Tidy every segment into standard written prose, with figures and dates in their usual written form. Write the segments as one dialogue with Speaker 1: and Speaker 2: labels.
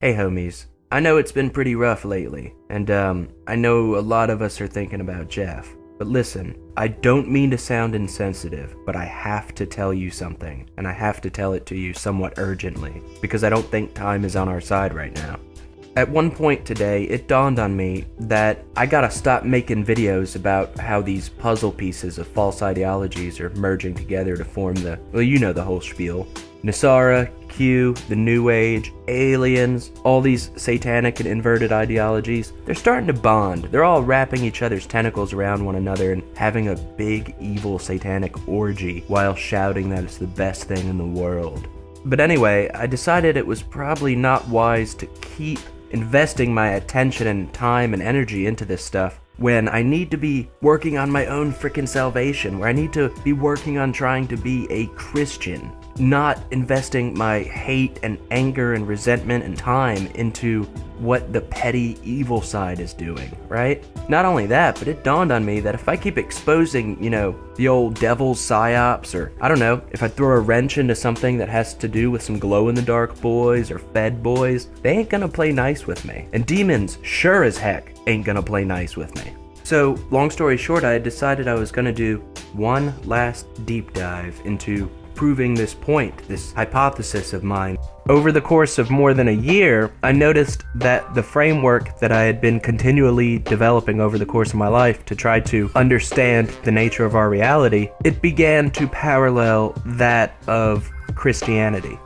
Speaker 1: Hey homies, I know it's been pretty rough lately, and I know a lot of us are thinking about Jeff. But listen, I don't mean to sound insensitive, but I have to tell you something, and I have to tell it to you somewhat urgently, because I don't think time is on our side right now. At one point today, it dawned on me that I gotta stop making videos about how these puzzle pieces of false ideologies are merging together to form the whole spiel. Nasara, Q, the New Age, aliens, all these satanic and inverted ideologies, they're starting to bond. They're all wrapping each other's tentacles around one another and having a big, evil, satanic orgy while shouting that it's the best thing in the world. But anyway, I decided it was probably not wise to keep investing my attention and time and energy into this stuff when I need to be working on my own frickin' salvation, where I need to be working on trying to be a Christian, not investing my hate and anger and resentment and time into what the petty evil side is doing, right? Not only that, but it dawned on me that if I keep exposing, the old devil's psyops, or I don't know, if I throw a wrench into something that has to do with some glow-in-the-dark boys or fed boys, they ain't gonna play nice with me. And demons sure as heck ain't gonna play nice with me. So, long story short, I had decided I was gonna do one last deep dive into proving this point, this hypothesis of mine. Over the course of more than a year, I noticed that the framework that I had been continually developing over the course of my life to try to understand the nature of our reality, it began to parallel that of Christianity.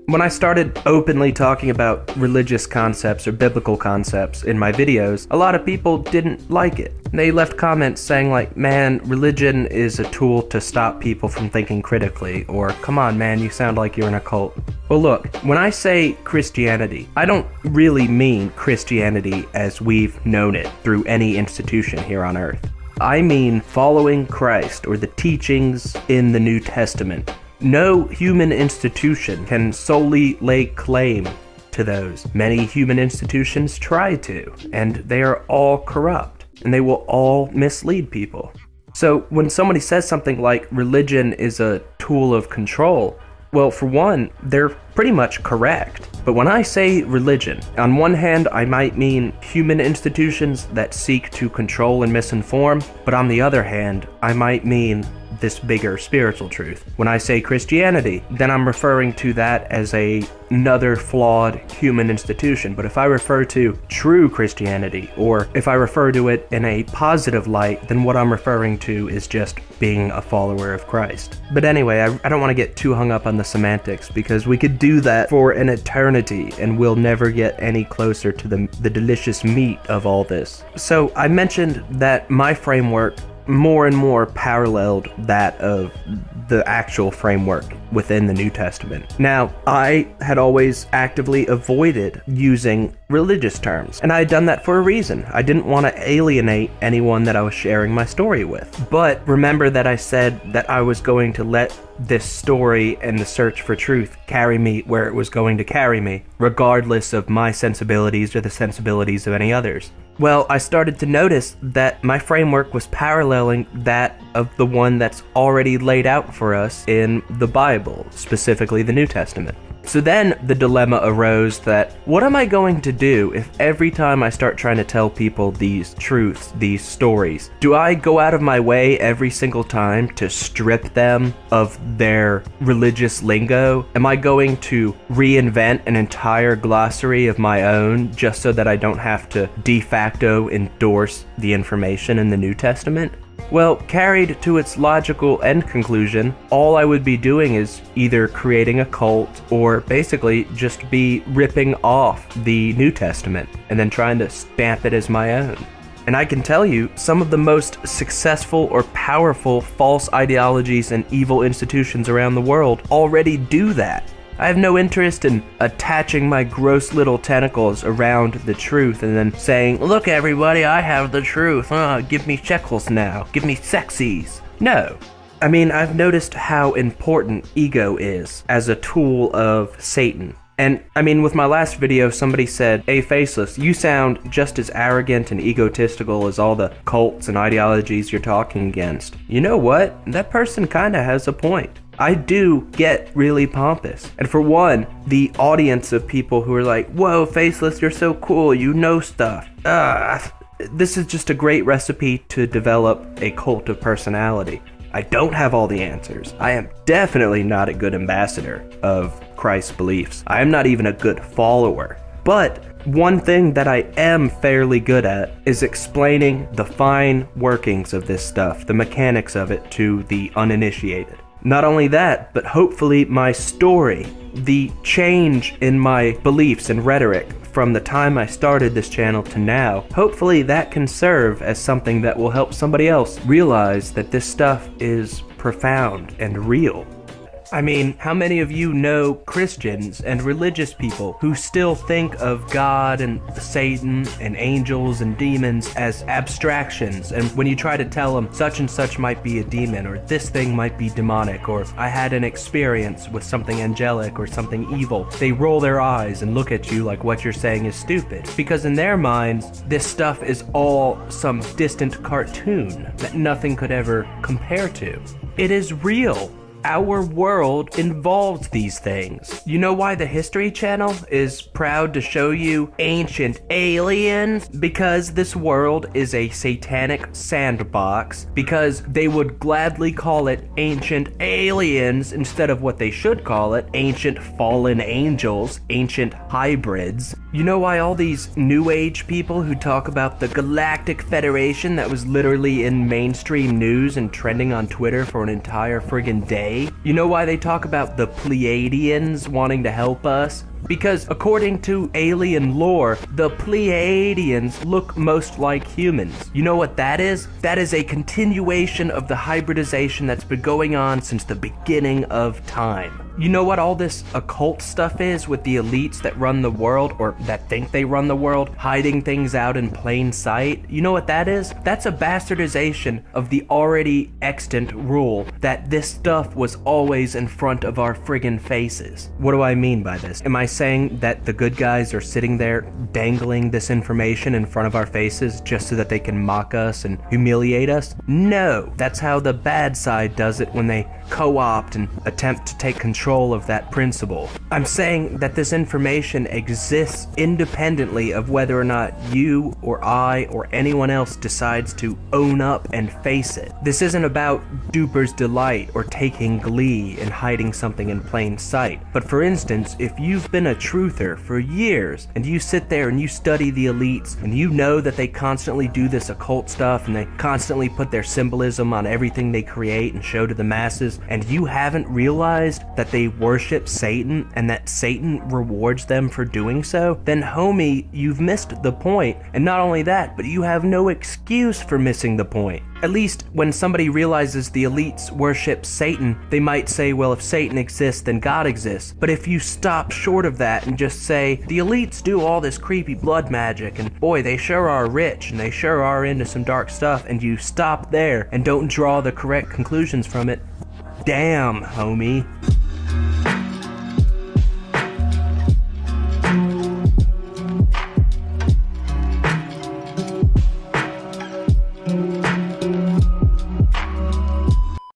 Speaker 1: When I started openly talking about religious concepts or biblical concepts in my videos, a lot of people didn't like it. They left comments saying like, man, religion is a tool to stop people from thinking critically, or come on man, you sound like you're in a cult. Well look, when I say Christianity, I don't really mean Christianity as we've known it through any institution here on earth. I mean following Christ or the teachings in the New Testament. No human institution can solely lay claim to those. Many human institutions try to, and they are all corrupt, and they will all mislead people. So when somebody says something like religion is a tool of control, well, for one, they're pretty much correct. But when I say religion, on one hand, I might mean human institutions that seek to control and misinform, but on the other hand, I might mean this bigger spiritual truth. When I say Christianity, then I'm referring to that as another flawed human institution. But if I refer to true Christianity, or if I refer to it in a positive light, then what I'm referring to is just being a follower of Christ. But anyway, I don't want to get too hung up on the semantics, because we could do that for an eternity and we'll never get any closer to the delicious meat of all this. So I mentioned that my framework more and more paralleled that of the actual framework within the New Testament. Now, I had always actively avoided using religious terms, and I had done that for a reason. I didn't want to alienate anyone that I was sharing my story with. But remember that I said that I was going to let this story and the search for truth carry me where it was going to carry me, regardless of my sensibilities or the sensibilities of any others. Well, I started to notice that my framework was paralleling that of the one that's already laid out for us in the Bible, specifically the New Testament. So then the dilemma arose that, what am I going to do if every time I start trying to tell people these truths, these stories, do I go out of my way every single time to strip them of their religious lingo? Am I going to reinvent an entire glossary of my own just so that I don't have to de facto endorse the information in the New Testament? Well, carried to its logical end conclusion, all I would be doing is either creating a cult or basically just be ripping off the New Testament and then trying to stamp it as my own. And I can tell you, some of the most successful or powerful false ideologies and evil institutions around the world already do that. I have no interest in attaching my gross little tentacles around the truth and then saying, look everybody, I have the truth, give me shekels now, give me sexies. No. I mean, I've noticed how important ego is as a tool of Satan. And I mean, with my last video, somebody said, hey Faceless, you sound just as arrogant and egotistical as all the cults and ideologies you're talking against. You know what? That person kinda has a point. I do get really pompous. And for one, the audience of people who are like, whoa, Faceless, you're so cool, you know stuff. This is just a great recipe to develop a cult of personality. I don't have all the answers. I am definitely not a good ambassador of Christ's beliefs. I am not even a good follower. But one thing that I am fairly good at is explaining the fine workings of this stuff, the mechanics of it to the uninitiated. Not only that, but hopefully my story, the change in my beliefs and rhetoric from the time I started this channel to now, hopefully that can serve as something that will help somebody else realize that this stuff is profound and real. I mean, how many of you know Christians and religious people who still think of God and Satan and angels and demons as abstractions, and when you try to tell them such and such might be a demon, or this thing might be demonic, or I had an experience with something angelic or something evil, they roll their eyes and look at you like what you're saying is stupid, because in their minds, this stuff is all some distant cartoon that nothing could ever compare to. It is real. Our world involves these things. You know why the History Channel is proud to show you ancient aliens? Because this world is a satanic sandbox. Because they would gladly call it ancient aliens instead of what they should call it, ancient fallen angels, ancient hybrids. You know why all these New Age people who talk about the Galactic Federation that was literally in mainstream news and trending on Twitter for an entire friggin' day? You know why they talk about the Pleiadians wanting to help us? Because according to alien lore, the Pleiadians look most like humans. You know what that is? That is a continuation of the hybridization that's been going on since the beginning of time. You know what all this occult stuff is with the elites that run the world, or that think they run the world, hiding things out in plain sight? You know what that is? That's a bastardization of the already extant rule that this stuff was always in front of our friggin' faces. What do I mean by this? Am I saying that the good guys are sitting there dangling this information in front of our faces just so that they can mock us and humiliate us? No, that's how the bad side does it when they co-opt and attempt to take control of that principle. I'm saying that this information exists independently of whether or not you or I or anyone else decides to own up and face it. This isn't about duper's delight or taking glee in hiding something in plain sight. But for instance, if you've been a truther for years and you sit there and you study the elites and you know that they constantly do this occult stuff and they constantly put their symbolism on everything they create and show to the masses, and you haven't realized that they worship Satan and that Satan rewards them for doing so, then homie, you've missed the point. And not only that, but you have no excuse for missing the point. At least when somebody realizes the elites worship Satan, they might say, well, if Satan exists, then God exists. But if you stop short of that and just say, the elites do all this creepy blood magic, and boy, they sure are rich, and they sure are into some dark stuff, and you stop there and don't draw the correct conclusions from it, damn, homie.